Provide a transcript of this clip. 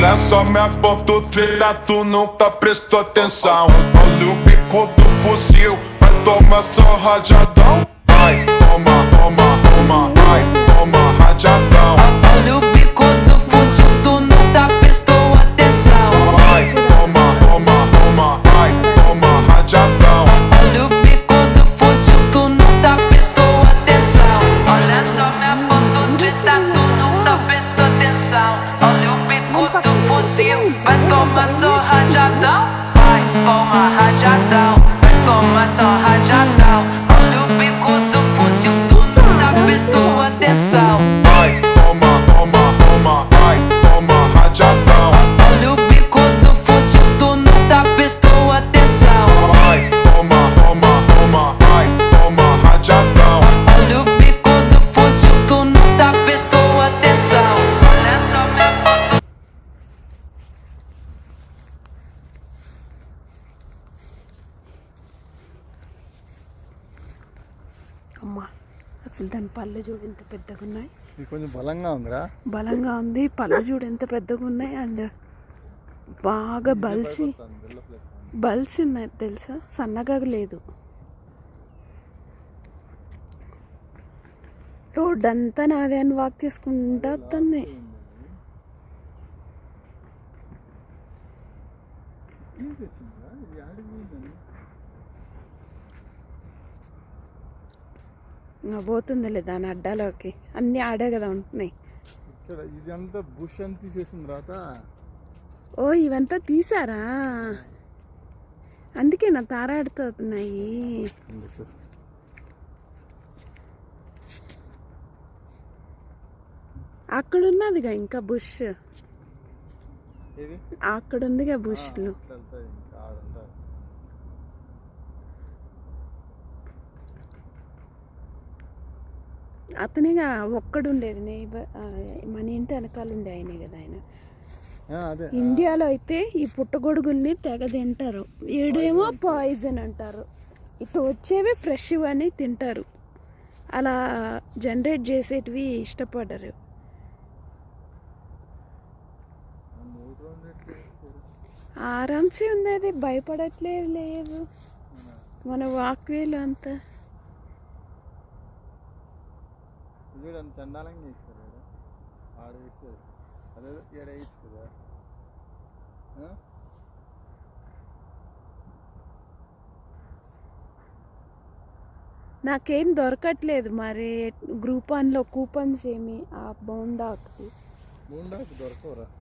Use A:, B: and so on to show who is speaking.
A: Olha só minha ponta trilha, tu nunca prestou atenção. Olha o bico do fuzil, vai tomar só rajadão. Vai, toma, toma, toma, vai, toma rajadão.
B: Olha o bico do fuzil, tu nunca prestou atenção.
A: Vai, toma, toma, toma, vai, toma rajadão.
B: Olha o bico do fuzil, tu nunca prestou atenção. Olha só minha foto triste, tu nunca prestou atenção. Olha o bico do fuzil, vai tomar só rajadão. Vai, toma rajadão, vai tomar só rajadão. Olha o bico do fuzil, tu nunca prestou atenção.
A: Vai, toma, toma, toma, vai, toma rajadão.
B: Olha o bico do fuzil, tu nunca prestou atenção.
A: Vai, toma, toma, toma, vai, toma rajadão.
B: Olha o bico do fuzil, tu nunca prestou atenção. Olha só minha foto.
C: అమ్మా అసలు దాని పళ్ళు చూడు ఎంత పెద్దగా ఉన్నాయి.
D: ఇది కొంచెం బలంగా ఉందిరా.
C: బలంగా ఉంది. పళ్ళు చూడు ఎంత పెద్దగా ఉన్నాయి. అండ్ బాగా బల్స్ ఉన్నాయి తెలుసా, సన్నగా లేదు. రోడ్ అంతా నాదే అని వాక్ చేసుకుంటా వస్తుంది. ఇంకా పోతుందిలే దాని అడ్డాలోకి. అన్నీ ఆడే కదా ఉంటున్నాయి.
D: ఇక్కడ ఇదంతా బుష్ అని తీసేసిన తర్వాత
C: ఓ ఇవంతా తీసారా, అందుకే నా తారాడుతున్నాయి.
D: ఎందుకు
C: అక్కడ ఉన్నదిగా ఇంకా బుష్,
D: ఇది
C: అక్కడ ఉందిగా బుష్లు.
D: ఇట్లా వెళ్తాయి ఇంకా ఆడుంటాయి.
C: అతనిగా ఒక్కడుండేది నైబర్, మన ఇంటి వెనకాల ఉండే ఆయనే కదా ఆయన.
D: అదే
C: ఇండియాలో అయితే ఈ పుట్టగొడుగుల్ని తెగ తింటారు. ఈడేమో పాయిజన్ అంటారు, ఇటు వచ్చేవి ఫ్రెష్ అని తింటారు. అలా జనరేట్ చేసేటివి ఇష్టపడరు. ఆరామ్సే ఉంది, అది భయపడట్లేదు. లేదు మన వాక్వేలు అంతా
D: చూడండి చండాలంగా ఇస్తారు ఆడ వేస్తారు. అదే ఏడ వేయచ్చు కదా.
C: నాకేం దొరకట్లేదు మరి గ్రూపాన్లో కూపన్స్ ఏమి ఆ బోండాకి
D: బోండాకు దొరకవురా.